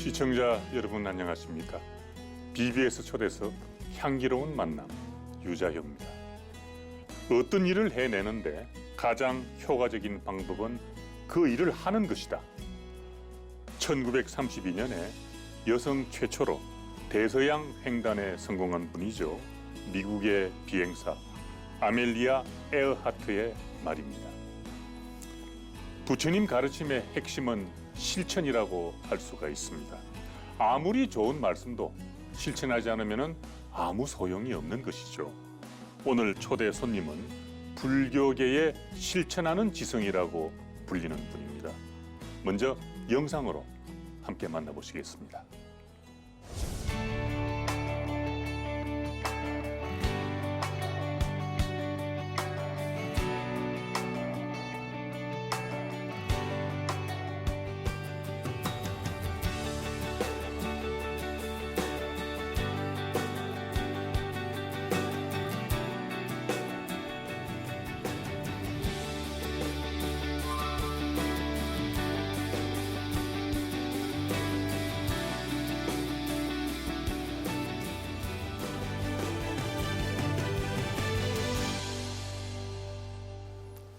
시청자 여러분 안녕하십니까? BBS 초대석 향기로운 만남 유자효입니다. 어떤 일을 해내는데 가장 효과적인 방법은 그 일을 하는 것이다. 1932년에 여성 최초로 대서양 횡단에 성공한 분이죠. 미국의 비행사 아멜리아 에어하트의 말입니다. 부처님 가르침의 핵심은 실천이라고 할 수가 있습니다. 아무리 좋은 말씀도 실천하지 않으면 아무 소용이 없는 것이죠. 오늘 초대 손님은 불교계의 실천하는 지성이라고 불리는 분입니다. 먼저 영상으로 함께 만나보시겠습니다.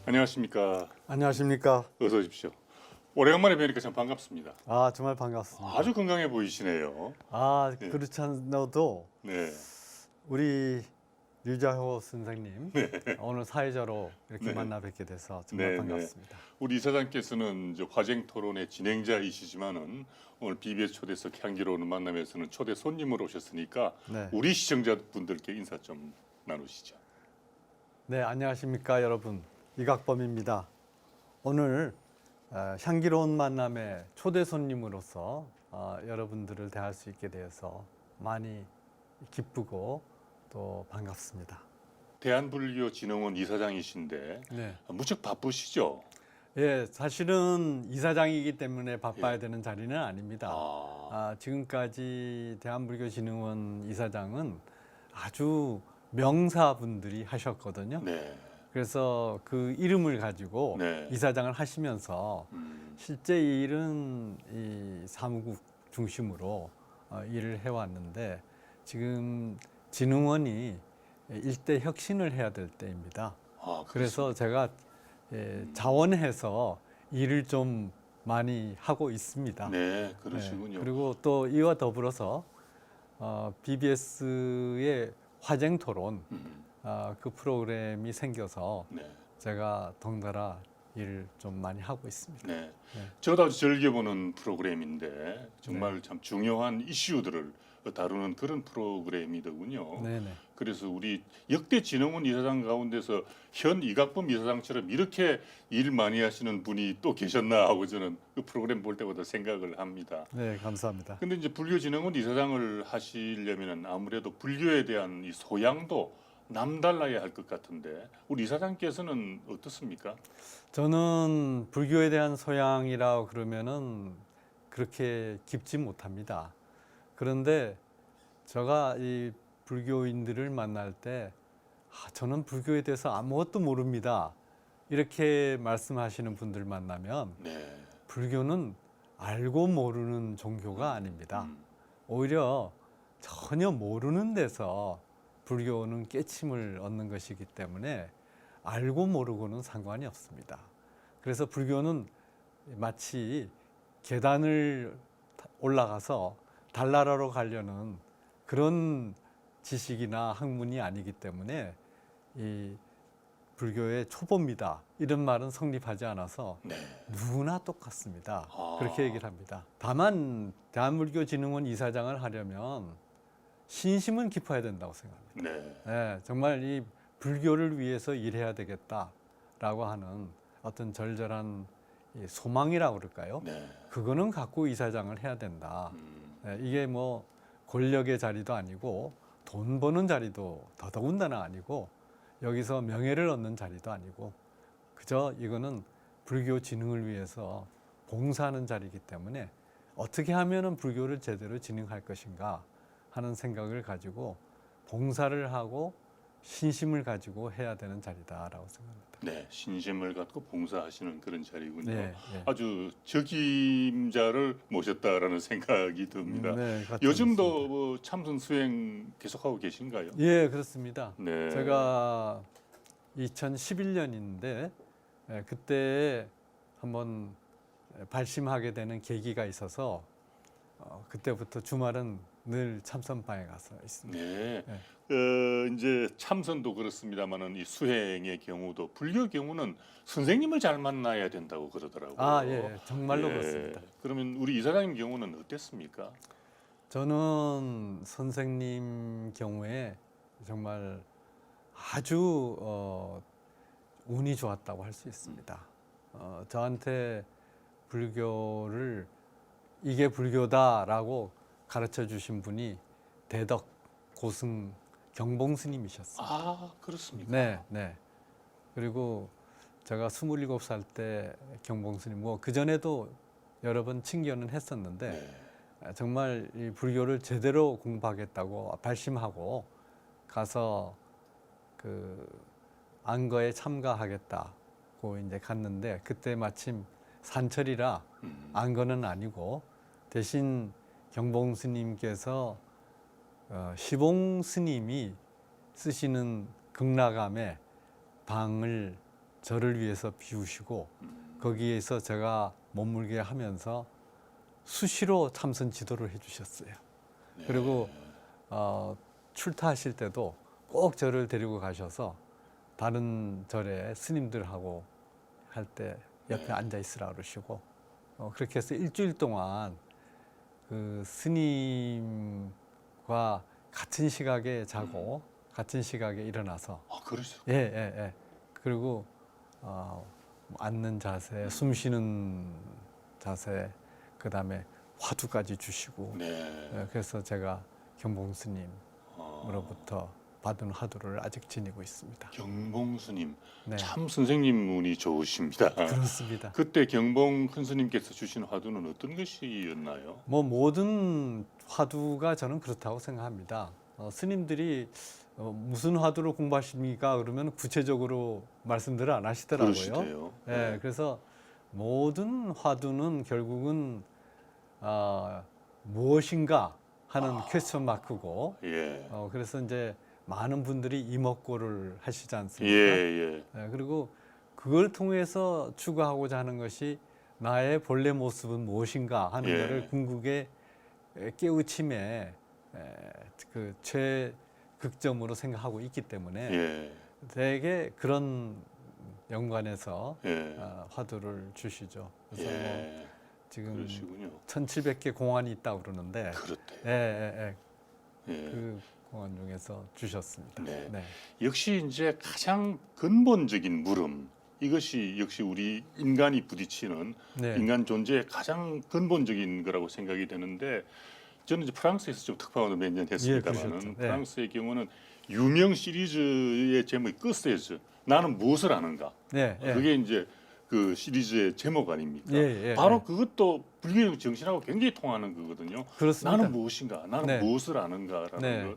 안녕하십니까? 안녕하십니까? 어서 오십시오. 오래간만에 뵈니까 참 반갑습니다. 아, 정말 반갑습니다. 아주 건강해 보이시네요. 네. 그렇지 않아도 네. 우리 유자효 선생님 오늘 사회자로 이렇게 만나 뵙게 돼서 정말 반갑습니다. 우리 이사장께서는 이제 화쟁 토론의 진행자이시지만은 오늘 BBS 초대석 향기로운 만남에서는 초대 손님으로 오셨으니까 우리 시청자분들께 인사 좀 나누시죠. 네, 안녕하십니까 여러분. 이각범입니다. 오늘 향기로운 만남의 초대 손님으로서 여러분들을 대할 수 있게 되어서 많이 기쁘고 또 반갑습니다. 대한불교진흥원 이사장이신데 무척 바쁘시죠? 예, 사실은 이사장이기 때문에 바빠야 되는 자리는 아닙니다. 지금까지 대한불교진흥원 이사장은 아주 명사분들이 하셨거든요. 그래서 그 이름을 가지고 이사장을 하시면서 실제 이 일은 이 사무국 중심으로 일을 해왔는데 지금 진흥원이 일대 혁신을 해야 될 때입니다. 그래서 제가 자원해서 일을 좀 많이 하고 있습니다. 네, 그러시군요. 그리고 또 이와 더불어서 BBS의 화쟁 토론 그 프로그램이 생겨서 제가 덩달아 일을 좀 많이 하고 있습니다. 저도 아주 즐겨보는 프로그램인데 정말 참 중요한 이슈들을 다루는 그런 프로그램이더군요. 그래서 우리 역대 진흥원 이사장 가운데서 현 이각범 이사장처럼 이렇게 일 많이 하시는 분이 또 계셨나 하고 저는 그 프로그램 볼 때마다 생각을 합니다. 네, 감사합니다. 근데 이제 불교진흥원 이사장을 하시려면은 아무래도 불교에 대한 이 소양도 남달라야 할 것 같은데 우리 이사장께서는 어떻습니까? 저는 불교에 대한 소양이라고 그러면은 그렇게 깊지 못합니다. 그런데 제가 이 불교인들을 만날 때 저는 불교에 대해서 아무것도 모릅니다. 이렇게 말씀하시는 분들 만나면 불교는 알고 모르는 종교가 아닙니다. 오히려 전혀 모르는 데서 불교는 깨침을 얻는 것이기 때문에 알고 모르고는 상관이 없습니다. 그래서 불교는 마치 계단을 올라가서 달나라로 가려는 그런 지식이나 학문이 아니기 때문에 이 불교의 초보입니다. 이런 말은 성립하지 않아서 누구나 똑같습니다. 그렇게 얘기를 합니다. 다만 대한불교진흥원 이사장을 하려면 신심은 깊어야 된다고 생각합니다. 정말 이 불교를 위해서 일해야 되겠다라고 하는 어떤 절절한 소망이라고 그럴까요? 그거는 갖고 이사장을 해야 된다. 이게 뭐 권력의 자리도 아니고 돈 버는 자리도 더더군다나 아니고 여기서 명예를 얻는 자리도 아니고 그저 이거는 불교 진흥을 위해서 봉사하는 자리이기 때문에 어떻게 하면은 불교를 제대로 진행할 것인가 하는 생각을 가지고 봉사를 하고 신심을 가지고 해야 되는 자리다라고 생각합니다. 네, 신심을 갖고 봉사하시는 그런 자리군요. 네, 네. 아주 적임자를 모셨다라는 생각이 듭니다. 네, 요즘도 뭐 참선 수행 계속하고 계신가요? 예, 그렇습니다. 네. 제가 2011년인데 그때 한번 발심하게 되는 계기가 있어서 그때부터 주말은 늘 참선방에 가서 있습니다. 네. 네. 이제 참선도 그렇습니다만은 이 수행의 경우도 불교 경우는 선생님을 잘 만나야 된다고 그러더라고요. 아, 예, 정말로 예. 그렇습니다. 그러면 우리 이사장님 경우는 어땠습니까? 저는 선생님 경우에 정말 아주 운이 좋았다고 할 수 있습니다. 저한테 불교를 이게 불교다라고 가르쳐 주신 분이 대덕 고승 경봉 스님이셨어요. 아, 그렇습니까? 네, 네. 그리고 제가 27살 때 경봉 스님, 뭐 그전에도 여러 번 친견은 했었는데 네. 정말 이 불교를 제대로 공부하겠다고 발심하고 가서 그 안거에 참가하겠다고 이제 갔는데 그때 마침 산철이라 안거는 아니고 대신 경봉 스님께서 시봉 스님이 쓰시는 극락암에 방을 저를 위해서 비우시고 거기에서 제가 머물게 하면서 수시로 참선 지도를 해주셨어요. 네. 그리고 출타하실 때도 꼭 저를 데리고 가셔서 다른 절에 스님들하고 할 때 옆에 네. 앉아 있으라 그러시고 그렇게 해서 일주일 동안 그 스님과 같은 시각에 자고 같은 시각에 일어나서 그러시죠. 예, 예, 예. 그리고 앉는 자세, 숨 쉬는 자세, 그 다음에 화두까지 주시고 네. 예, 그래서 제가 경봉 스님으로부터 받은 화두를 아직 지니고 있습니다. 경봉 스님, 네. 참 선생님 운이 좋으십니다. 그렇습니다. 그때 경봉 큰 스님께서 주신 화두는 어떤 것이었나요? 뭐 모든 화두가 저는 그렇다고 생각합니다. 스님들이 무슨 화두를 공부하십니까? 그러면 구체적으로 말씀들을 안 하시더라고요. 그러시대요. 예, 네. 그래서 모든 화두는 결국은 무엇인가 하는 퀘스천 마크고, 예. 그래서 이제 많은 분들이 이목고를 하시지 예, 않습니까? 예. 그리고 그걸 통해서 추구하고자 하는 것이 나의 본래 모습은 무엇인가 하는 예. 것을 궁극의 깨우침에 그 최극점으로 생각하고 있기 때문에 예. 되게 그런 연관에서 예. 화두를 주시죠. 그래서 예. 지금 그러시군요. 1,700개 공안이 있다고 그러는데 그렇대요. 예. 예. 그 공안 중에서 주셨습니다. 네. 네. 역시 이제 가장 근본적인 물음, 이것이 역시 우리 인간이 부딪히는 네. 인간 존재의 가장 근본적인 거라고 생각이 되는데, 저는 이제 프랑스에서 좀 특파원을 몇 년 했습니다만은 그러셨죠. 네. 프랑스의 경우는 유명 시리즈의 제목이 끄세즈, 나는 무엇을 아는가. 네. 그게 이제 그 시리즈의 제목 아닙니까? 예. 바로 그것도 불교적 정신하고 굉장히 통하는 거거든요. 그렇습니다. 나는 무엇인가, 나는 네. 무엇을 아는가라는 네. 것.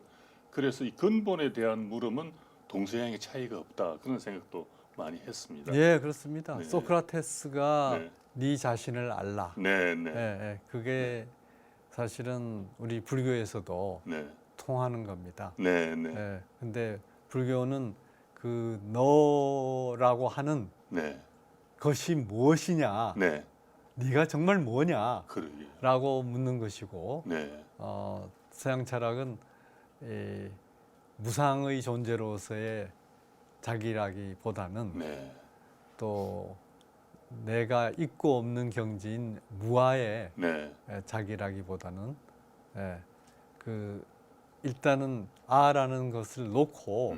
그래서 이 근본에 대한 물음은 동서양의 차이가 없다, 그런 생각도 많이 했습니다. 예, 그렇습니다. 네. 소크라테스가 네 자신을 알라. 네. 예. 그게 사실은 우리 불교에서도 네. 통하는 겁니다. 네. 예. 근데 불교는 그 너라고 하는 네. 것이 무엇이냐, 네. 네가 정말 뭐냐라고 그러게요. 묻는 것이고, 네. 서양 철학은 이 무상의 존재로서의 자기라기보다는 네. 또 내가 있고 없는 경지인 무아의 네. 자기라기보다는 그 일단은 아라는 것을 놓고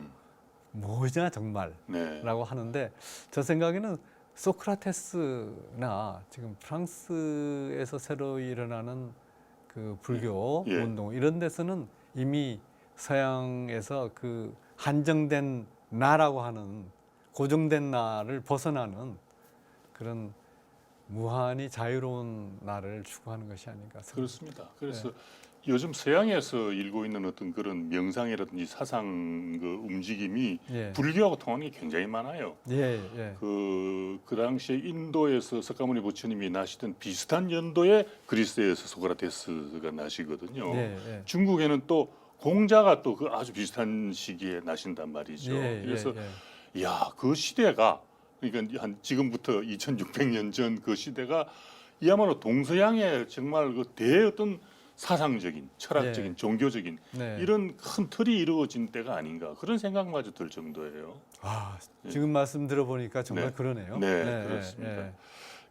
뭐냐 정말라고 네. 하는데, 저 생각에는 소크라테스나 지금 프랑스에서 새로 일어나는 그 불교 예. 운동 이런 데서는 이미 서양에서 그 한정된 나라고 하는 고정된 나를 벗어나는 그런 무한히 자유로운 나를 추구하는 것이 아닌가 생각합니다. 그렇습니다. 그래서 요즘 서양에서 일고 있는 어떤 그런 명상이라든지 사상 그 움직임이 예. 불교하고 통하는 게 굉장히 많아요. 예, 예. 그 당시에 인도에서 석가모니 부처님이 나시던 비슷한 연도에 그리스에서 소크라테스가 나시거든요. 예, 예. 중국에는 또 공자가 또 그 아주 비슷한 시기에 나신단 말이죠. 예, 그래서 예, 야, 그 시대가 그러니까 한 지금부터 2,600년 전 그 시대가 이야말로 동서양의 정말 그 대어떤 사상적인, 철학적인, 예. 종교적인 네. 이런 큰 틀이 이루어진 때가 아닌가 그런 생각마저 들 정도예요. 아, 지금 말씀 들어보니까 정말 네. 그러네요. 네, 그렇습니다.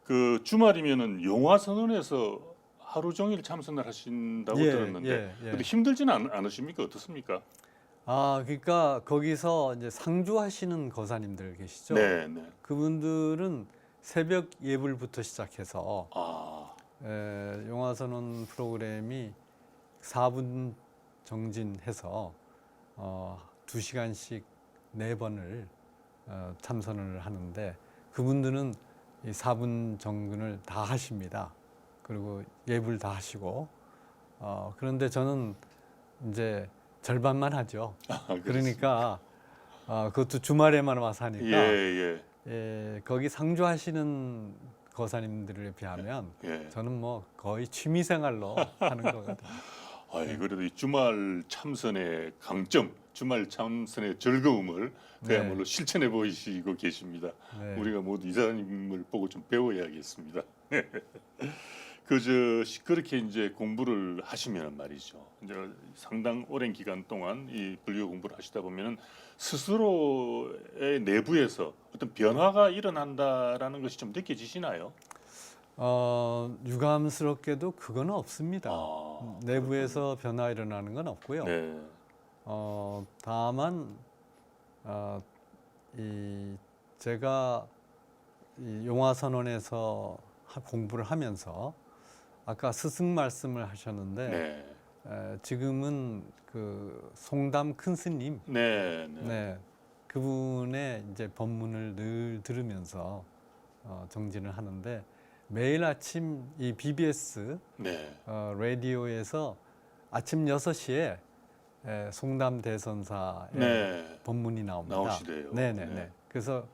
그 주말이면은 용화선언에서 하루 종일 참선을 하신다고 예, 들었는데, 예, 예. 근데 힘들지는 않으십니까? 어떻습니까? 아, 그러니까 거기서 이제 상주하시는 거사님들 계시죠? 네, 네. 그분들은 새벽 예불부터 시작해서 아, 용화선언 프로그램이 4분 정진해서 2시간씩 4번을 참선을 하는데 그분들은 이 4분 정근을 다 하십니다. 그리고 예불 다 하시고 그런데 저는 이제 절반만 하죠. 그러니까 그것도 주말에만 와서 하니까 예, 거기 상주하시는 거사님들에 비하면 예. 저는 뭐 거의 취미 생활로 하는 거거든요. 아이, 그래도 이 주말 참선의 강점, 주말 참선의 즐거움을 그야말로 실천해 보이시고 계십니다. 네. 우리가 모두 이사님을 보고 좀 배워야겠습니다. 그렇게 이제 공부를 하시면 말이죠. 이제 상당 오랜 기간 동안 이 불교 공부를 하시다 보면은 스스로의 내부에서 어떤 변화가 일어난다라는 것이 좀 느껴지시나요? 유감스럽게도 그건 없습니다. 아, 내부에서 변화 일어나는 건 없고요. 네, 다만 제가 이 용화선언에서 공부를 하면서 아까 스승 말씀을 하셨는데 네, 지금은 그 송담 큰 스님 네, 네, 네, 그분의 이제 법문을 늘 들으면서 정진을 하는데 매일 아침 이 BBS 네, 라디오에서 아침 6시에 송담 대선사의 네. 법문이 나옵니다. 나오시대요. 네네네. 네. 그래서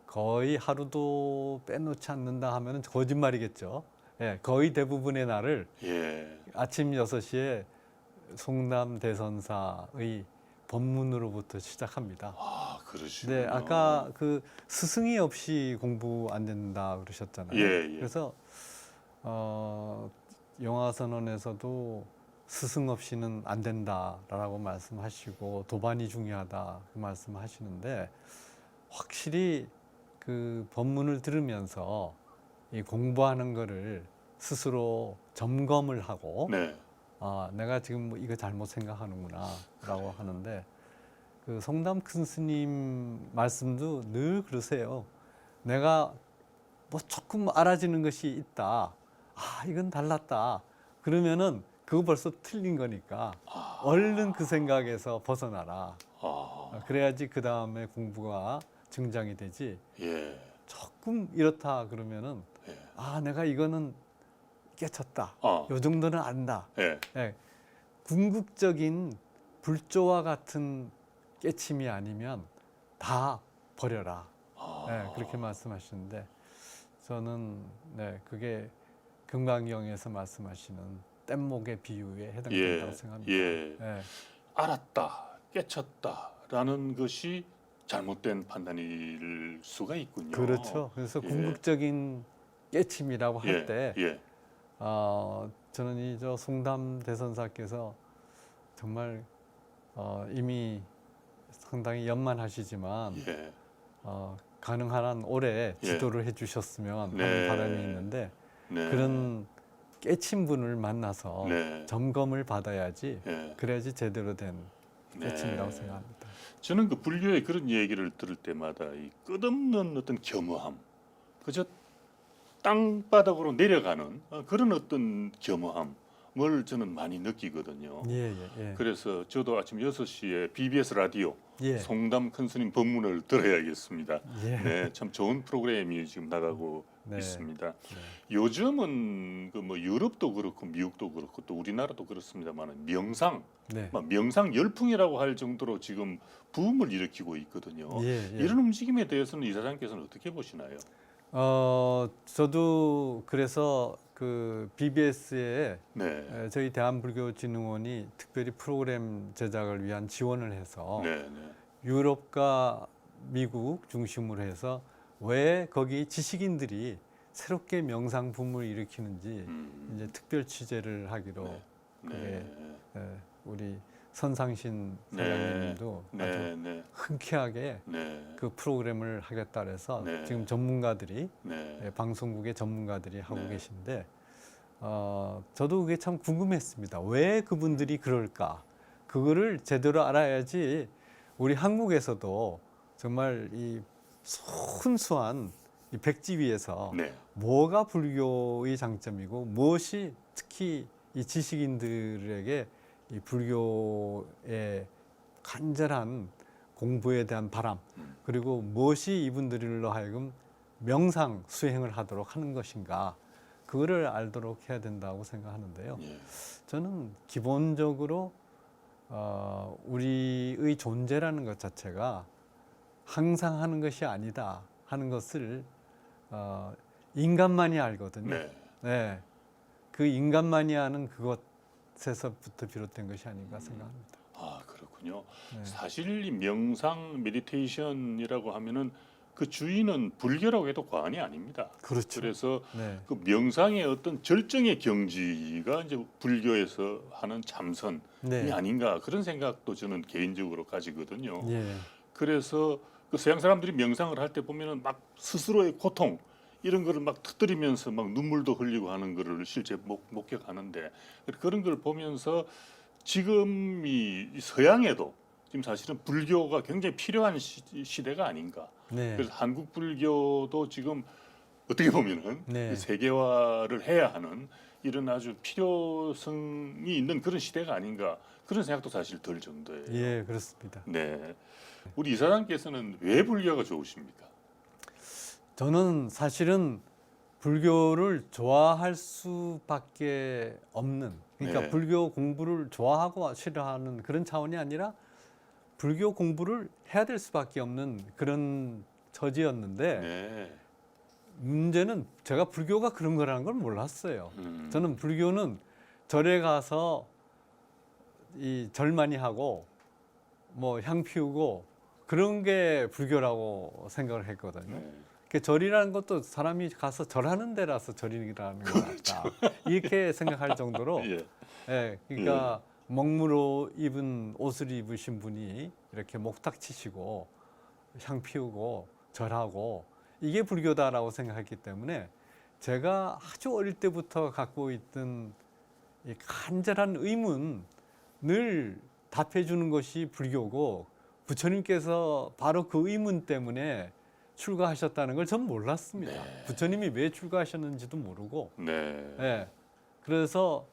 거의 하루도 빼놓지 않는다 하면 거짓말이겠죠. 예, 거의 대부분의 날을 예, 아침 6시에 송담 대선사의 법문으로부터 시작합니다. 아, 그러시군요. 네, 아까 그 스승이 없이 공부 안 된다 그러셨잖아요. 예, 예. 그래서 영화선언에서도 스승 없이는 안 된다라고 말씀하시고 도반이 중요하다 그 말씀하시는데 확실히 그 법문을 들으면서 이 공부하는 거를 스스로 점검을 하고 네, 내가 지금 뭐 이거 잘못 생각하는구나라고 하는데 그 송담 큰 스님 말씀도 늘 그러세요. 내가 뭐 조금 알아지는 것이 있다. 이건 달랐다. 그러면은 그거 벌써 틀린 거니까 얼른 그 생각에서 벗어나라. 그래야지 그 다음에 공부가 증장이 되지. 예, 조금 이렇다 그러면은 예, 내가 이거는 깨쳤다. 아, 요 정도는 안다. 예, 예, 궁극적인 불조와 같은 깨침이 아니면 다 버려라. 네, 그렇게 말씀하시는데 저는 그게 금강경에서 말씀하시는 뗏목의 비유에 해당된다고 생각합니다. 예. 예. 알았다, 깨쳤다라는 것이 잘못된 판단일 수가 있군요. 그렇죠. 그래서 예. 궁극적인 깨침이라고 할 예, 때 예, 저는 이 송담 대선사께서 정말 이미 상당히 연만하시지만 예, 가능한 한 올해 예. 지도를 해주셨으면 네. 하는 바람이 있는데 네, 그런 깨친 분을 만나서 네, 점검을 받아야지 예, 그래야지 제대로 된 네. 깨침이라고 생각합니다. 저는 그 불교의 그런 얘기를 들을 때마다 이 끝없는 어떤 겸허함, 그저 땅바닥으로 내려가는 그런 어떤 겸허함을 저는 많이 느끼거든요. 예. 그래서 저도 아침 6시에 BBS 라디오 예. 송담 큰 스님 법문을 들어야겠습니다. 예. 네, 참 좋은 프로그램이 지금 나가고 네. 있습니다. 네. 요즘은 그 뭐 유럽도 그렇고 미국도 그렇고 또 우리나라도 그렇습니다만 네. 명상 열풍이라고 할 정도로 지금 붐을 일으키고 있거든요. 예, 예. 이런 움직임에 대해서는 이사장께서는 어떻게 보시나요? 저도 그래서 그 BBS에 네, 저희 대한불교진흥원이 특별히 프로그램 제작을 위한 지원을 해서 네, 네. 유럽과 미국 중심으로 해서 왜 거기 지식인들이 새롭게 명상 붐을 일으키는지 이제 특별 취재를 하기로 네, 그게 네, 우리 선상신 네, 사장님도 아주 네, 네, 흔쾌하게 네, 그 프로그램을 하겠다 그래서 네. 지금 전문가들이 네, 방송국의 전문가들이 하고 네. 계신데 저도 그게 참 궁금했습니다. 왜 그분들이 그럴까? 그거를 제대로 알아야지 우리 한국에서도 정말 이 순수한 이 백지 위에서 네, 뭐가 불교의 장점이고 무엇이 특히 이 지식인들에게 이 불교의 간절한 공부에 대한 바람 그리고 무엇이 이분들로 하여금 명상 수행을 하도록 하는 것인가 그거를 알도록 해야 된다고 생각하는데요. 예, 저는 기본적으로 우리의 존재라는 것 자체가 항상 하는 것이 아니다 하는 것을 인간만이 알거든요. 네. 네, 그 인간만이 아는 그것에서부터 비롯된 것이 아닌가 생각합니다. 아, 그렇군요. 네. 사실 이 명상 메디테이션이라고 하면은 그 주인은 불교라고 해도 과언이 아닙니다. 그렇죠. 그래서 네. 그 명상의 어떤 절정의 경지가 이제 불교에서 하는 참선이 네. 아닌가 그런 생각도 저는 개인적으로 가지거든요. 예. 그래서 그 서양 사람들이 명상을 할 때 보면은 막 스스로의 고통 이런 거를 막 터뜨리면서 막 눈물도 흘리고 하는 거를 실제 목격하는데 그런 걸 보면서 지금 이 서양에도 지금 사실은 불교가 굉장히 필요한 시대가 아닌가. 네. 그래서 한국 불교도 지금 어떻게 보면은 네. 세계화를 해야 하는 이런 아주 필요성이 있는 그런 시대가 아닌가 그런 생각도 사실 들 정도예요. 예, 그렇습니다. 네. 우리 이사장께서는 왜 불교가 좋으십니까? 저는 사실은 불교를 좋아할 수밖에 없는, 그러니까 네. 불교 공부를 좋아하고 싫어하는 그런 차원이 아니라 불교 공부를 해야 될 수밖에 없는 그런 처지였는데 네. 문제는 제가 불교가 그런 거라는 걸 몰랐어요. 저는 불교는 절에 가서 이 절 많이 하고 뭐 향 피우고 그런 게 불교라고 생각을 했거든요. 네. 그 절이라는 것도 사람이 가서 절하는 데라서 절이라는 것 같다. 이렇게 생각할 정도로 예. 예, 그러니까 먹무로 입은 옷을 입으신 분이 이렇게 목탁 치시고 향 피우고 절하고 이게 불교다라고 생각했기 때문에 제가 아주 어릴 때부터 갖고 있던 이 간절한 의문을 답해 주는 것이 불교고 부처님께서 바로 그 의문 때문에 출가하셨다는 걸 전 몰랐습니다. 네. 부처님이 왜 출가하셨는지도 모르고 네. 예, 그래서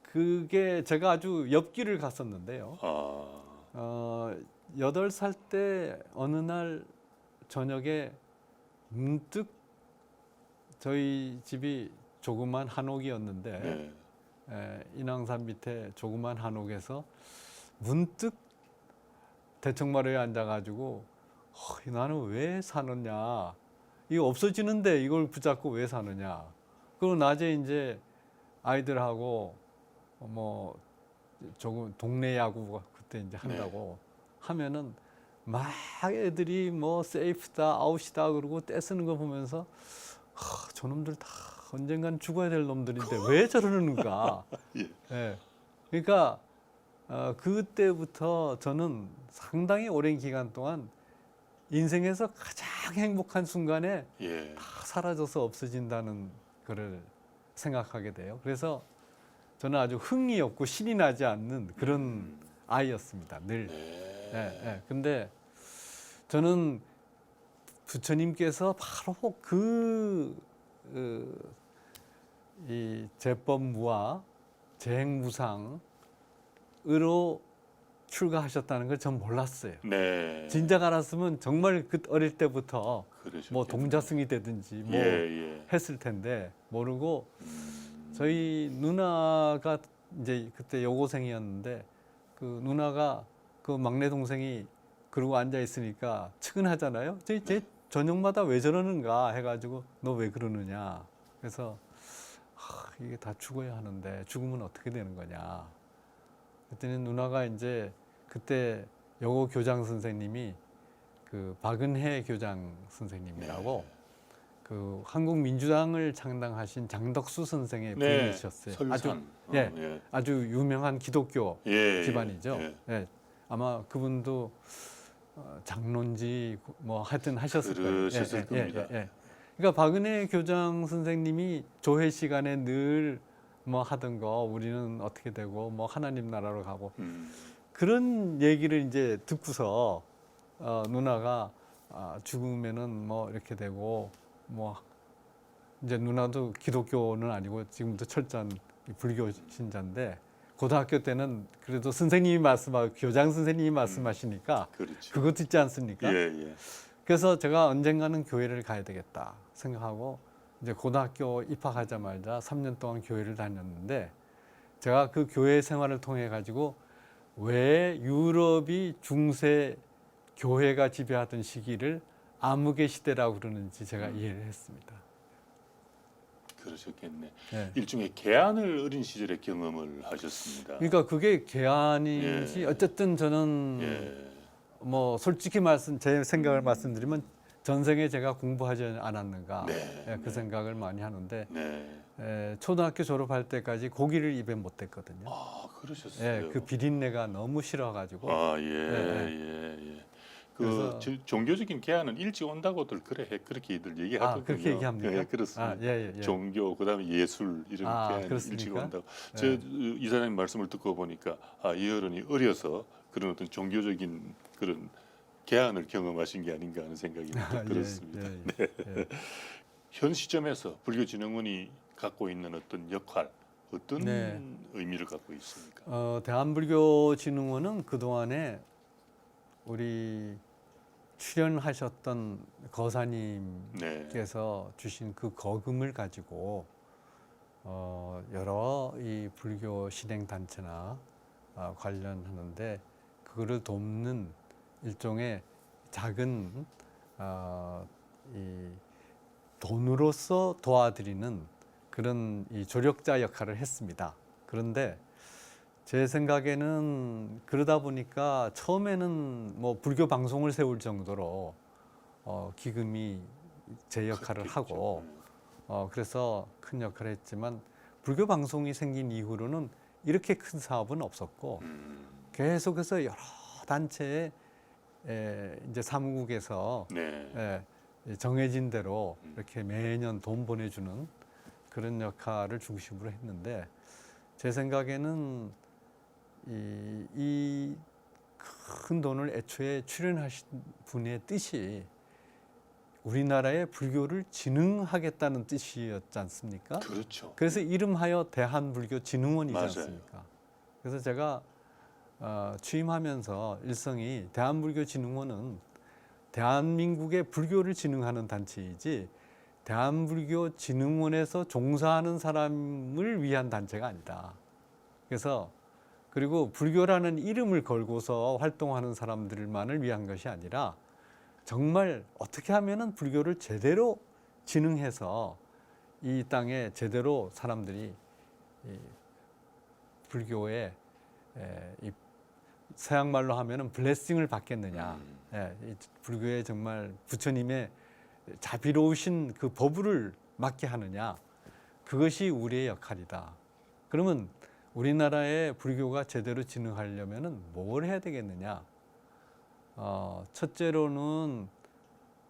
그게 제가 아주 엽기를 갔었는데요. 아. 8살 때 어느 날 저녁에 문득 저희 집이 조그만 한옥이었는데 네. 인왕산 밑에 조그만 한옥에서 문득 대청마루에 앉아가지고 나는 왜 사느냐, 이거 없어지는데 이걸 붙잡고 왜 사느냐. 그리고 낮에 이제 아이들하고 뭐 조금 동네 야구 그때 이제 한다고 하면은 막 애들이 뭐 세이프다 아웃이다 그러고 떼쓰는 거 보면서 저놈들 다 언젠간 죽어야 될 놈들인데 왜 저러는가. 예. 예. 그러니까 그때부터 저는 상당히 오랜 기간 동안 인생에서 가장 행복한 순간에 예. 다 사라져서 없어진다는 거를 생각하게 돼요. 그래서 저는 아주 흥이 없고 신이 나지 않는 그런 아이였습니다. 늘. 네. 예, 예. 근데 저는 부처님께서 바로 이 제법무와 재행무상으로 출가하셨다는 걸 전 몰랐어요. 네. 진작 알았으면 정말 그 어릴 때부터 그러셨겠네요. 뭐 동자승이 되든지 뭐 예. 했을 텐데 모르고 저희 누나가 이제 그때 여고생이었는데 그 누나가 그 막내 동생이 그러고 앉아 있으니까 측은하잖아요. 제 저녁마다 왜 저러는가 해가지고 너 왜 그러느냐. 그래서 이게 다 죽어야 하는데 죽으면 어떻게 되는 거냐. 그랬더니 누나가 이제 그때 여고 교장 선생님이 그 박은혜 교장 선생님이라고 그 한국 민주당을 창당하신 장덕수 선생의 부인이셨어요. 설산. 아주 유명한 기독교 집안이죠. 예. 아마 그분도 장론지 뭐 하여튼 하셨을 거예요. 그러셨을 겁니다. 그러니까 박은혜 교장 선생님이 조회 시간에 늘 뭐 하던 거 우리는 어떻게 되고 뭐 하나님 나라로 가고 그런 얘기를 이제 듣고서 누나가 죽으면은 뭐 이렇게 되고 뭐 이제 누나도 기독교는 아니고 지금도 철저한 불교 신자인데 고등학교 때는 그래도 선생님이 말씀하고 교장 선생님이 말씀하시니까 그렇죠. 그거 듣지 않습니까? 예. 그래서 제가 언젠가는 교회를 가야 되겠다 생각하고 이제 고등학교 입학하자마자 3년 동안 교회를 다녔는데 제가 그 교회 생활을 통해 가지고 왜 유럽이 중세 교회가 지배하던 시기를 암흑의 시대라고 그러는지 제가 이해를 했습니다. 그러셨겠네. 네. 일종의 개안을 어린 시절에 경험을 하셨습니다. 그러니까 그게 개안인지 어쨌든 저는 뭐 솔직히 제 생각을 말씀드리면 전생에 제가 공부하지 않았는가 그 생각을 많이 하는데 초등학교 졸업할 때까지 고기를 입에 못 댔거든요. 그러셨어요. 그 비린내가 너무 싫어가지고. 그 종교적인 개안은 일찍 온다고들 그렇게들 얘기하거든요. 그렇게 얘기합니까? 그렇습니다. 종교 그다음에 예술 이런 개안이 그렇습니까? 일찍 온다고. 저 이사장님 말씀을 듣고 보니까 이 어른이 어려서 그런 어떤 종교적인 그런 개안을 경험하신 게 아닌가 하는 생각이 들었습니다. 현 시점에서 불교진흥원이 갖고 있는 어떤 역할, 어떤 의미를 갖고 있습니까? 대한불교진흥원은 그동안에 우리 출연하셨던 거사님께서 주신 그 거금을 가지고 여러 이 불교 신행 단체나 관련하는데 그거를 돕는 일종의 작은 이 돈으로서 도와드리는 그런 이 조력자 역할을 했습니다. 그런데 제 생각에는 그러다 보니까 처음에는 뭐 불교 방송을 세울 정도로 기금이 제 역할을 하고 그래서 큰 역할을 했지만 불교 방송이 생긴 이후로는 이렇게 큰 사업은 없었고 계속해서 여러 단체에 이제 사무국에서 정해진 대로 이렇게 매년 돈 보내주는 그런 역할을 중심으로 했는데 제 생각에는 이 큰 돈을 애초에 출연하신 분의 뜻이 우리나라의 불교를 진흥하겠다는 뜻이었지 않습니까? 그렇죠. 그래서 이름하여 대한불교진흥원이지 맞아요. 않습니까? 그래서 제가 취임하면서 일성이 대한불교진흥원은 대한민국의 불교를 진흥하는 단체이지 대한불교진흥원에서 종사하는 사람을 위한 단체가 아니다. 그래서 그리고 불교라는 이름을 걸고서 활동하는 사람들만을 위한 것이 아니라 정말 어떻게 하면은 불교를 제대로 진흥해서 이 땅에 제대로 사람들이 이 불교에 이 서양말로 하면은 블레싱을 받겠느냐. 이 불교에 정말 부처님의 자비로우신 그 법을 맡게 하느냐. 그것이 우리의 역할이다. 그러면 우리나라의 불교가 제대로 진흥하려면은 뭘 해야 되겠느냐? 첫째로는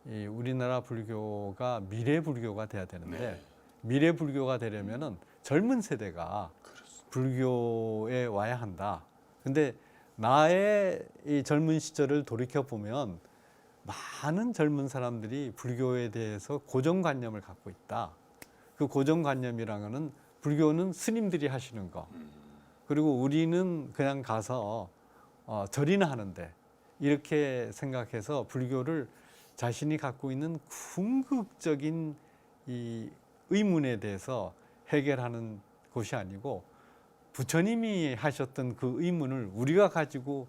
이 우리나라 불교가 미래 불교가 돼야 되는데 미래 불교가 되려면은 젊은 세대가 불교에 와야 한다. 근데 나의 이 젊은 시절을 돌이켜 보면 많은 젊은 사람들이 불교에 대해서 고정관념을 갖고 있다. 그 고정관념이라는 거는 불교는 스님들이 하시는 거. 그리고 우리는 그냥 가서 절이나 하는데 이렇게 생각해서 불교를 자신이 갖고 있는 궁극적인 이 의문에 대해서 해결하는 곳이 아니고 부처님이 하셨던 그 의문을 우리가 가지고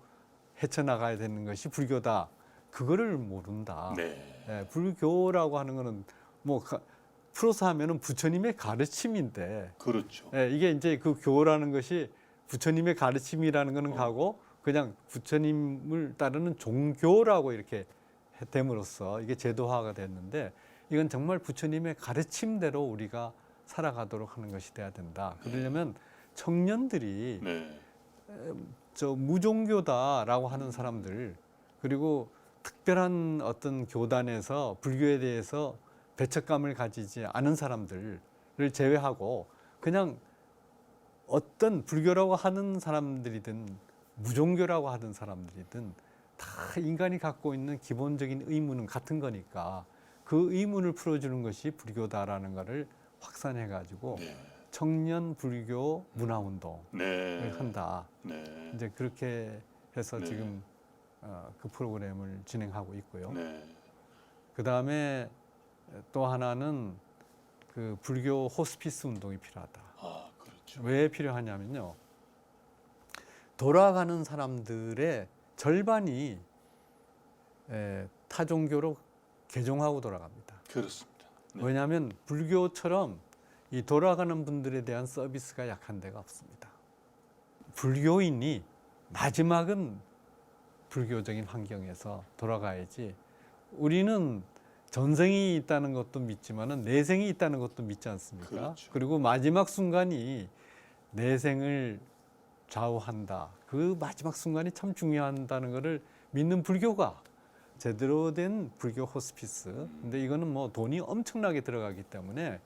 헤쳐나가야 되는 것이 불교다. 그거를 모른다. 네. 불교라고 하는 거는 뭐 풀어서 하면은 부처님의 가르침인데, 그렇죠. 이게 이제 그 교라는 것이 부처님의 가르침이라는 거는 가고 그냥 부처님을 따르는 종교라고 이렇게 됨으로써 이게 제도화가 됐는데, 이건 정말 부처님의 가르침대로 우리가 살아가도록 하는 것이 돼야 된다. 그러려면 청년들이 네. 저 무종교다라고 하는 사람들, 그리고 특별한 어떤 교단에서 불교에 대해서 배척감을 가지지 않은 사람들을 제외하고 그냥 어떤 불교라고 하는 사람들이든 무종교라고 하는 사람들이든 다 인간이 갖고 있는 기본적인 의무는 같은 거니까 그 의문을 풀어주는 것이 불교다라는 것을 확산해 가지고 네. 청년 불교 문화운동을 네. 한다. 네. 이제 그렇게 해서 네. 지금 그 프로그램을 진행하고 있고요. 네. 그 다음에 또 하나는 그 불교 호스피스 운동이 필요하다. 아, 그렇죠. 왜 필요하냐면요. 돌아가는 사람들의 절반이 타종교로 개종하고 돌아갑니다. 그렇습니다. 네. 왜냐하면 불교처럼 이 돌아가는 분들에 대한 서비스가 약한 데가 없습니다. 불교인이 마지막은 불교적인 환경에서 돌아가야지. 우리는 전생이 있다는 것도 믿지만은 내생이 있다는 것도 믿지 않습니까? 그렇죠. 그리고 마지막 순간이 내생을 좌우한다. 그 마지막 순간이 참 중요하다는 것을 믿는 불교가 제대로 된 불교 호스피스. 근데 이거는 뭐 돈이 엄청나게 들어가기 때문에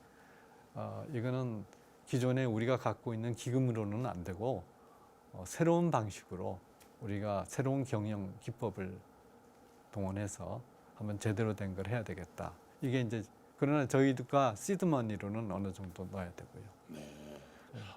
이거는 기존에 우리가 갖고 있는 기금으로는 안 되고 새로운 방식으로 우리가 새로운 경영 기법을 동원해서 한번 제대로 된 걸 해야 되겠다. 이게 이제 그러나 저희가 시드머니로는 어느 정도 넣어야 되고요. 네.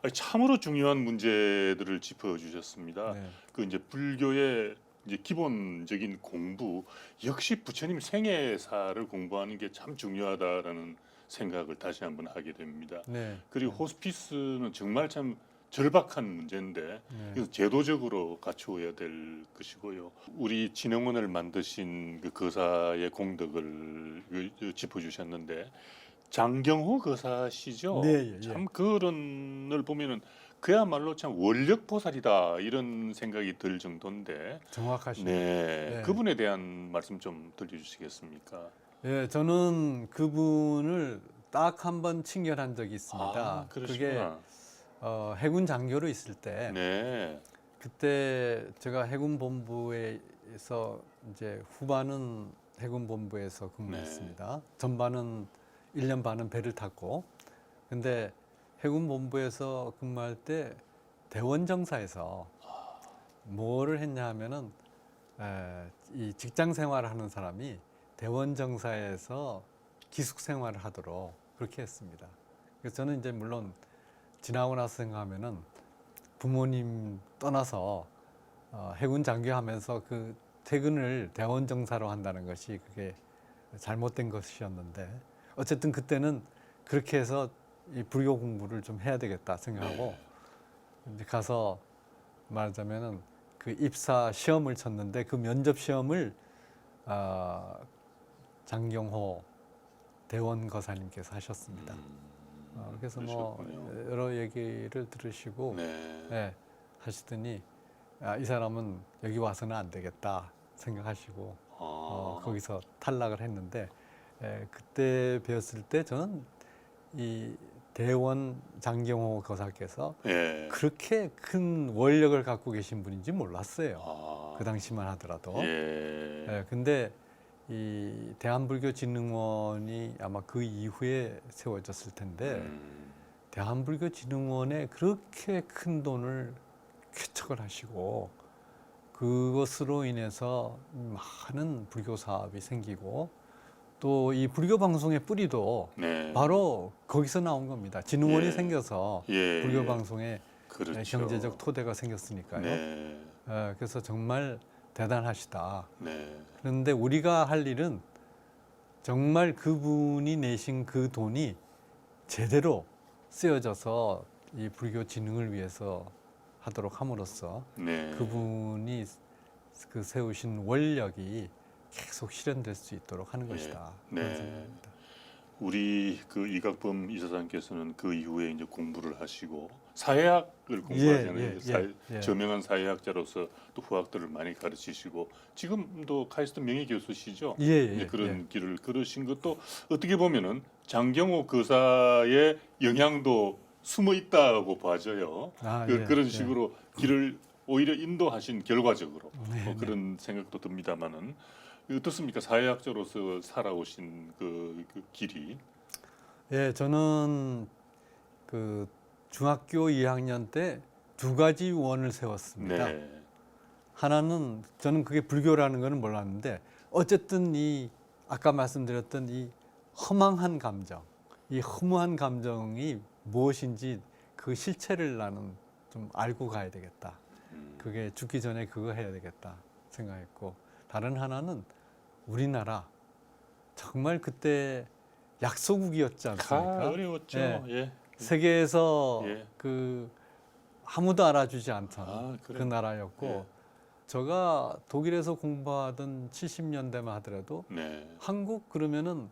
아니, 참으로 중요한 문제들을 짚어주셨습니다. 네. 그 이제 불교의 이제 기본적인 공부 역시 부처님 생애사를 공부하는 게 참 중요하다라는 생각을 다시 한번 하게 됩니다. 네. 그리고 호스피스는 정말 참 절박한 문제인데 네. 이거 제도적으로 갖추어야 될 것이고요. 우리 진흥원을 만드신 그 거사의 공덕을 짚어주셨는데 장경호 거사시죠. 네, 예. 참 그런을 보면은 그야말로 참 원력 보살이다 이런 생각이 들 정도인데. 정확하시네요. 네, 네. 그분에 대한 말씀 좀 들려주시겠습니까? 예, 저는 그분을 딱 한 번 친견한 적이 있습니다. 아, 그게 그러시구나. 해군 장교로 있을 때 네, 그때 제가 해군 본부에서 이제 후반은 해군 본부에서 근무했습니다. 전반은 1년 반은 배를 탔고, 근데 해군 본부에서 근무할 때 대원정사에서 뭐를 했냐 하면은 이 직장 생활을 하는 사람이 대원정사에서 기숙 생활을 하도록 그렇게 했습니다. 그래서 저는 이제 물론 지나고 나서 생각하면은 부모님 떠나서 해군 장교하면서 그 퇴근을 대원정사로 한다는 것이 그게 잘못된 것이었는데, 어쨌든 그때는 그렇게 해서 이 불교 공부를 좀 해야 되겠다 생각하고 이제 가서 말하자면은 그 입사 시험을 쳤는데 그 면접 시험을 장경호 대원 거사님께서 하셨습니다. 그래서 뭐 그러셨군요. 여러 얘기를 들으시고 네. 하시더니 이 사람은 여기 와서는 안 되겠다 생각하시고 거기서 탈락을 했는데, 그때 배웠을 때 저는 이 대원 장경호 거사께서 예. 그렇게 큰 원력을 갖고 계신 분인지 몰랐어요. 그 당시만 하더라도. 예. 근데 이 대한불교진흥원이 아마 그 이후에 세워졌을 텐데 대한불교진흥원에 그렇게 큰 돈을 쾌척을 하시고 그것으로 인해서 많은 불교 사업이 생기고 또 이 불교 방송의 뿌리도 네. 바로 거기서 나온 겁니다. 진흥원이 예. 생겨서 예. 불교 방송에 그렇죠. 경제적 토대가 생겼으니까요. 네. 그래서 정말 대단하시다. 네. 그런데 우리가 할 일은 정말 그분이 내신 그 돈이 제대로 쓰여져서 이 불교 진흥을 위해서 하도록 함으로써 네. 그분이 그 세우신 원력이 계속 실현될 수 있도록 하는 네. 것이다. 네. 그런 생각입니다. 우리 그 이각범 이사장께서는 그 이후에 이제 공부를 하시고 사회학을 공부하잖아요. 저명한 사회학자로서 또 후학들을 많이 가르치시고 지금도 카이스트 명예 교수시죠. 이제 그런 길을 걸으신 것도 어떻게 보면은 장경호 거사의 영향도 숨어 있다고 봐져요. 그런 식으로 길을 오히려 인도하신 결과적으로 그런 생각도 듭니다만은. 어떻습니까? 사회학자로서 살아오신 그 길이. 예, 저는 그 중학교 2학년 때 2가지 원을 세웠습니다. 네. 하나는 저는 그게 불교라는 거는 몰랐는데 어쨌든 이 아까 말씀드렸던 이 허망한 감정, 이 허무한 감정이 무엇인지 그 실체를 나는 좀 알고 가야 되겠다. 그게 죽기 전에 그거 해야 되겠다 생각했고, 다른 하나는 우리나라 정말 그때 약소국이었지 않습니까? 어려웠죠. 예. 세계에서 그 아무도 알아주지 않던 그 그래요? 나라였고, 제가 독일에서 공부하던 70년대만 하더라도 한국 그러면은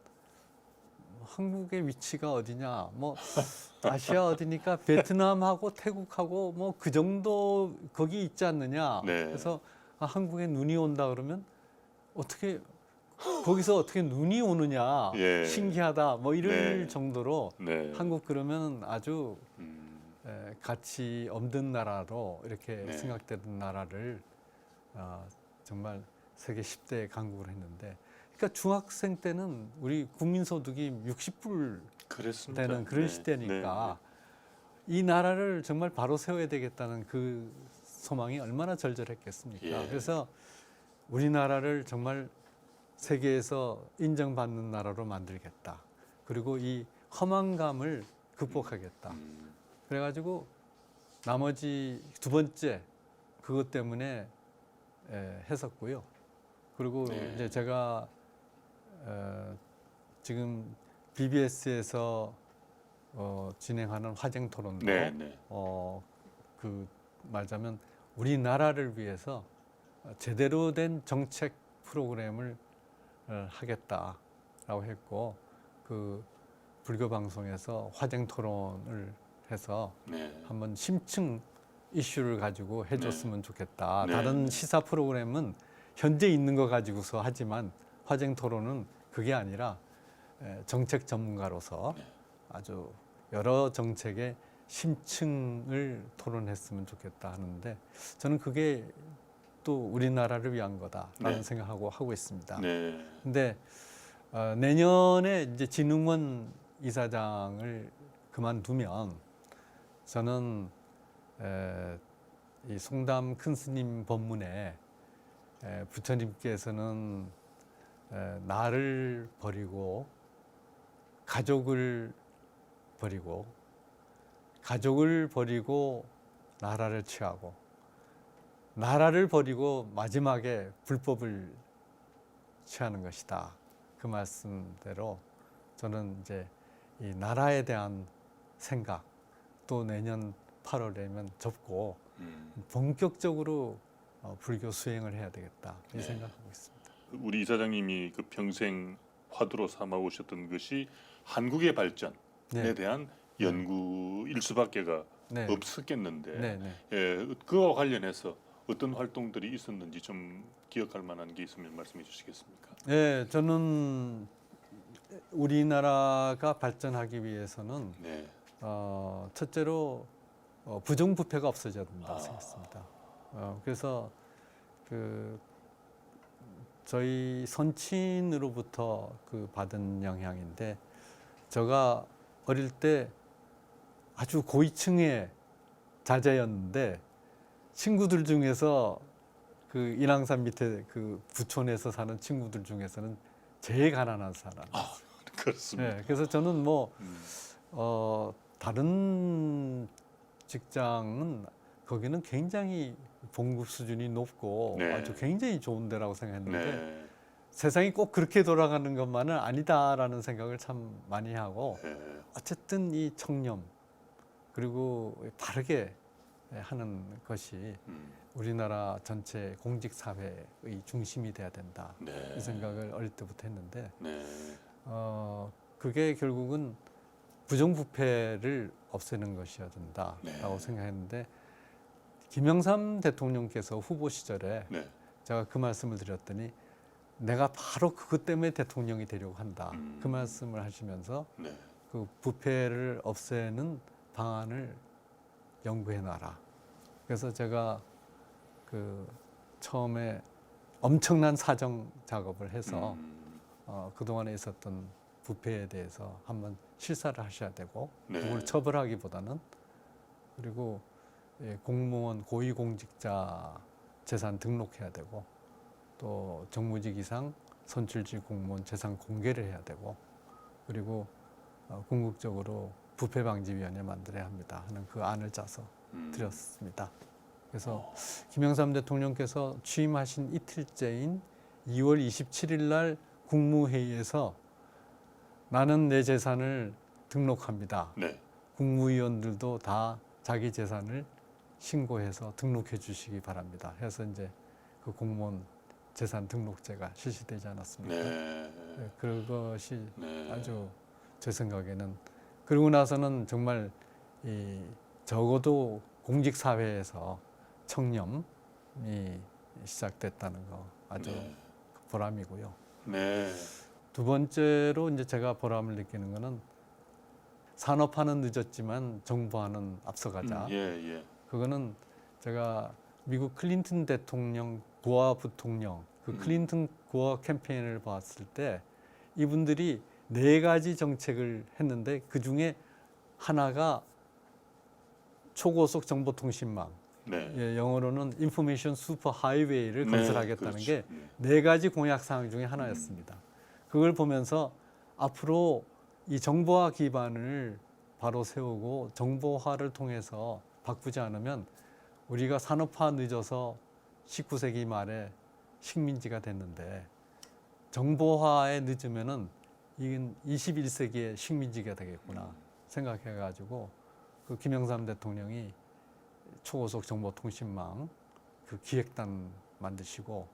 한국의 위치가 어디냐, 뭐 아시아 어디니까 베트남하고 태국하고 뭐 그 정도 거기 있지 않느냐. 그래서 한국에 눈이 온다 그러면 어떻게 거기서 어떻게 눈이 오느냐, 신기하다 뭐 이럴 정도로 한국 그러면 아주 가치 없는 나라로 이렇게 생각되던 나라를 정말 세계 10대에 강국을 했는데, 그러니까 중학생 때는 우리 국민소득이 60불 되는 그런 시대니까 이 나라를 정말 바로 세워야 되겠다는 그 소망이 얼마나 절절했겠습니까? 그래서 우리나라를 정말 세계에서 인정받는 나라로 만들겠다. 그리고 이 허망감을 극복하겠다. 그래가지고 나머지 두 번째 그것 때문에 했었고요. 그리고 이제 제가 지금 BBS에서 진행하는 화쟁 토론도 그 말하자면 우리나라를 위해서 제대로 된 정책 프로그램을 하겠다라고 했고, 그 불교 방송에서 화쟁 토론을 해서 한번 심층 이슈를 가지고 해줬으면 좋겠다. 다른 시사 프로그램은 현재 있는 거 가지고서 하지만 화쟁 토론은 그게 아니라 정책 전문가로서 아주 여러 정책의 심층을 토론했으면 좋겠다 하는데, 저는 그게 또 우리나라를 위한 거다라는 생각하고 하고 있습니다. 근데 내년에 이제 진흥원 이사장을 그만두면 저는 이 송담 큰 스님 법문에 부처님께서는 나를 버리고 가족을 버리고 나라를 취하고 나라를 버리고 마지막에 불법을 취하는 것이다. 그 말씀대로 저는 이제 이 나라에 대한 생각 또 내년 8월에면 접고 본격적으로 불교 수행을 해야 되겠다 이 생각하고 있습니다. 우리 이사장님이 그 평생 화두로 삼아 오셨던 것이 한국의 발전에 대한 연구일 수밖에가 없었겠는데 그와 관련해서 어떤 활동들이 있었는지 좀 기억할 만한 게 있으면 말씀해 주시겠습니까? 네, 저는 우리나라가 발전하기 위해서는 첫째로 부정부패가 없어져야 된다고 생각했습니다. 그래서 그 저희 선친으로부터 그 받은 영향인데, 제가 어릴 때 아주 고위층의 자제였는데 친구들 중에서 그 인왕산 밑에 그 부촌에서 사는 친구들 중에서는 제일 가난한 사람. 그렇습니다. 그래서 저는 뭐 다른 직장은 거기는 굉장히 봉급 수준이 높고 네. 아주 굉장히 좋은 데라고 생각했는데 네. 세상이 꼭 그렇게 돌아가는 것만은 아니다라는 생각을 참 많이 하고 네. 어쨌든 이 청렴 그리고 바르게 하는 것이 우리나라 전체 공직 사회의 중심이 돼야 된다. 네. 이 생각을 어릴 때부터 했는데 네. 그게 결국은 부정부패를 없애는 것이어야 된다라고 네. 생각했는데 김영삼 대통령께서 후보 시절에 네. 제가 그 말씀을 드렸더니 내가 바로 그것 때문에 대통령이 되려고 한다. 그 말씀을 하시면서 네. 그 부패를 없애는 방안을 연구해 놔라. 그래서 제가 그 처음에 엄청난 사정 작업을 해서 그동안에 있었던 부패에 대해서 한번 실사를 하셔야 되고 네. 누굴 처벌하기보다는 그리고 공무원 고위공직자 재산 등록해야 되고 또 정무직 이상 선출직 공무원 재산 공개를 해야 되고 그리고 궁극적으로 부패방지위원회 만들어야 합니다 하는 그 안을 짜서 드렸습니다. 그래서 김영삼 대통령께서 취임하신 이틀째인 2월 27일 날 국무회의에서 나는 내 재산을 등록합니다. 네. 국무위원들도 다 자기 재산을 신고해서 등록해 주시기 바랍니다. 해서 이제 그 공무원 재산 등록제가 실시되지 않았습니까? 네. 네, 그것이 네. 아주 제 생각에는 그러고 나서는 정말 이 적어도 공직 사회에서 청렴이 시작됐다는 거 아주 네. 보람이고요. 네. 두 번째로 이제 제가 보람을 느끼는 거는 산업화는 늦었지만 정부화는 앞서가자. 예, 예. 그거는 제가 미국 클린턴 대통령 고아 부통령 그 클린턴 고아 캠페인을 봤을 때 이분들이 4가지 정책을 했는데 그 중에 하나가 초고속 정보통신망, 네. 예, 영어로는 인포메이션 슈퍼 하이웨이를 네, 건설하겠다는 그렇죠. 게 네. 4가지 공약 사항 중에 하나였습니다. 그걸 보면서 앞으로 이 정보화 기반을 바로 세우고 정보화를 통해서 바꾸지 않으면 우리가 산업화 늦어서 19세기 말에 식민지가 됐는데 정보화에 늦으면은 이건 21세기의 식민지가 되겠구나 생각해가지고 그 김영삼 대통령이 초고속 정보통신망 그 기획단 만드시고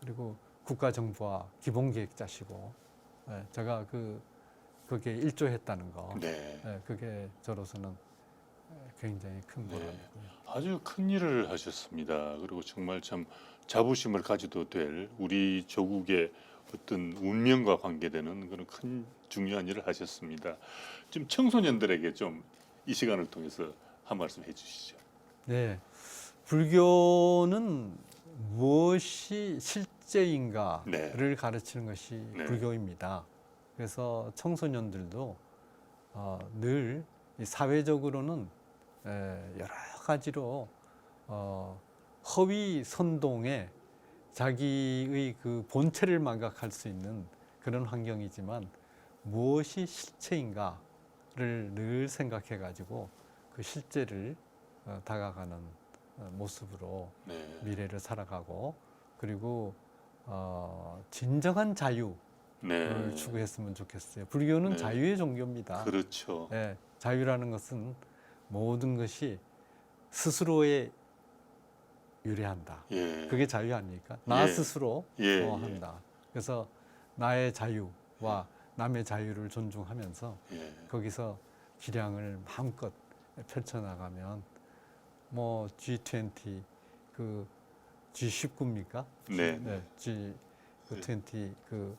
그리고 국가정보화 기본계획 짜시고 제가 그게 일조했다는 거 네. 그게 저로서는 굉장히 큰 보람이고요. 아주 큰 일을 하셨습니다. 그리고 정말 참 자부심을 가져도 될 우리 조국의 어떤 운명과 관계되는 그런 큰 중요한 일을 하셨습니다. 좀 청소년들에게 좀 이 시간을 통해서 한 말씀 해주시죠. 네, 불교는 무엇이 실제인가를 가르치는 것이 네. 불교입니다. 그래서 청소년들도 늘 사회적으로는 여러 가지로 허위 선동에 자기의 그 본체를 망각할 수 있는 그런 환경이지만 무엇이 실체인가를 늘 생각해 가지고 그 실제를 다가가는 모습으로 네. 미래를 살아가고 그리고 진정한 자유를 네. 추구했으면 좋겠어요. 불교는 네. 자유의 종교입니다. 그렇죠. 네, 자유라는 것은 모든 것이 스스로에 유래한다. 예. 그게 자유 아닙니까? 나 예. 스스로 예, 한다. 그래서 나의 자유와 남의 자유를 존중하면서 예. 거기서 기량을 마음껏 펼쳐나가면 뭐 G20 그 G19입니까? 네. 네, G20 그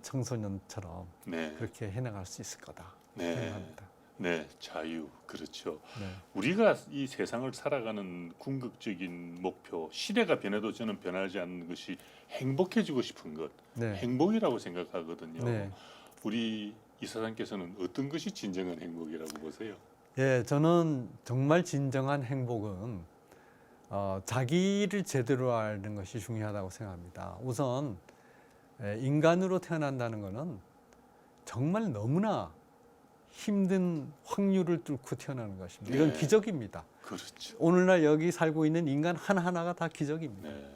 청소년처럼 네. 그렇게 해나갈 수 있을 거다 네. 생각합니다. 네, 자유. 그렇죠. 네. 우리가 이 세상을 살아가는 궁극적인 목표, 시대가 변해도 저는 변하지 않는 것이 행복해지고 싶은 것, 네. 행복이라고 생각하거든요. 네. 우리 이사장께서는 어떤 것이 진정한 행복이라고 보세요? 예, 저는 정말 진정한 행복은 자기를 제대로 아는 것이 중요하다고 생각합니다. 우선 인간으로 태어난다는 것은 정말 너무나 힘든 확률을 뚫고 태어나는 것입니다. 이건 네. 기적입니다. 그렇죠. 오늘날 여기 살고 있는 인간 하나하나가 다 기적입니다. 네.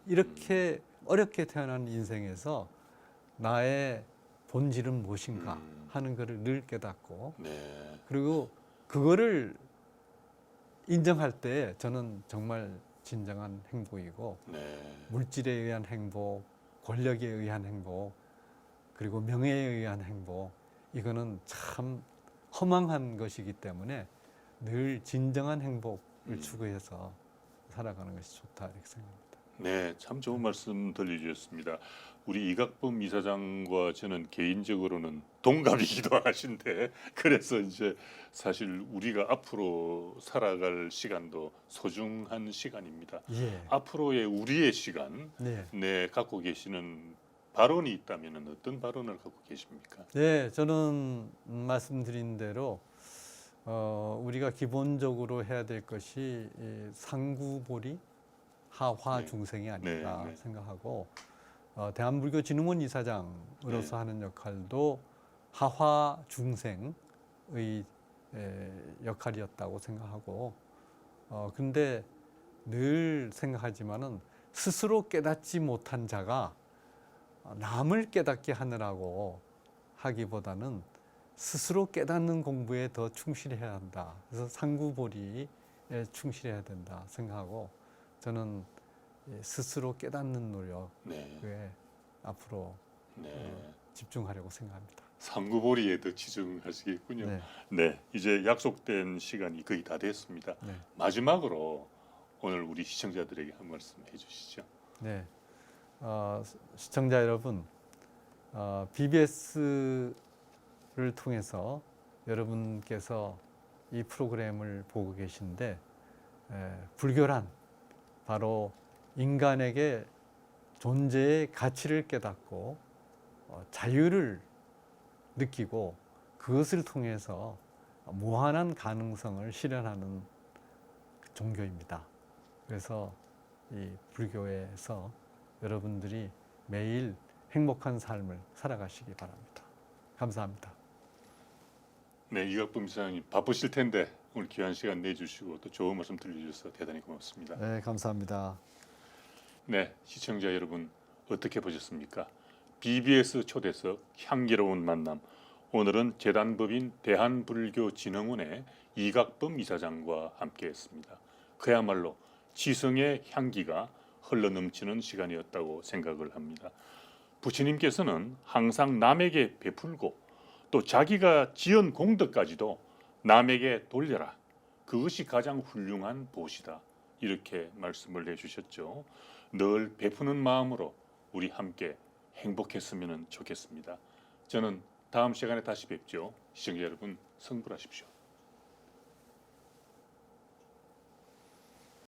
이렇게 어렵게 태어난 인생에서 나의 본질은 무엇인가 하는 것을 늘 깨닫고 네. 그리고 그거를 인정할 때 저는 정말 진정한 행복이고 네. 물질에 의한 행복, 권력에 의한 행복, 그리고 명예에 의한 행복 이거는 참 허망한 것이기 때문에 늘 진정한 행복을 추구해서 살아가는 것이 좋다 이렇게 생각합니다. 네, 참 좋은 말씀 들려주셨습니다. 우리 이각범 이사장과 저는 개인적으로는 동갑이기도 하신데 그래서 이제 사실 우리가 앞으로 살아갈 시간도 소중한 시간입니다. 예. 앞으로의 우리의 시간, 네. 네, 갖고 계시는 발언이 있다면 어떤 발언을 갖고 계십니까? 네, 저는 말씀드린 대로 우리가 기본적으로 해야 될 것이 이 상구보리 하화 네. 중생이 아닌가 네, 네. 생각하고 대한불교진흥원 이사장으로서 네. 하는 역할도 하화 중생의 역할이었다고 생각하고 근데 늘 생각하지만은 스스로 깨닫지 못한 자가 남을 깨닫게 하느라고 하기보다는 스스로 깨닫는 공부에 더 충실해야 한다. 그래서 상구보리에 충실해야 된다 생각하고 저는 스스로 깨닫는 노력에 네. 앞으로 네. 집중하려고 생각합니다. 상구보리에 더 치중하시겠군요. 네. 네, 이제 약속된 시간이 거의 다 됐습니다. 네. 마지막으로 오늘 우리 시청자들에게 한 말씀 해주시죠. 네. 시청자 여러분, BBS를 통해서 여러분께서 이 프로그램을 보고 계신데 불교란 바로 인간에게 존재의 가치를 깨닫고 자유를 느끼고 그것을 통해서 무한한 가능성을 실현하는 종교입니다. 그래서 이 불교에서 여러분들이 매일 행복한 삶을 살아가시기 바랍니다. 감사합니다. 네, 이각범 이사장님 바쁘실 텐데 오늘 귀한 시간 내주시고 또 좋은 말씀 들려주셔서 대단히 고맙습니다. 네, 감사합니다. 네, 시청자 여러분 어떻게 보셨습니까? BBS 초대석 향기로운 만남. 오늘은 재단법인 대한불교진흥원의 이각범 이사장과 함께했습니다. 그야말로 지성의 향기가 흘러넘치는 시간이었다고 생각을 합니다. 부처님께서는 항상 남에게 베풀고 또 자기가 지은 공덕까지도 남에게 돌려라. 그것이 가장 훌륭한 보시다. 이렇게 말씀을 해주셨죠. 늘 베푸는 마음으로 우리 함께 행복했으면 좋겠습니다. 저는 다음 시간에 다시 뵙죠. 시청자 여러분 성불하십시오.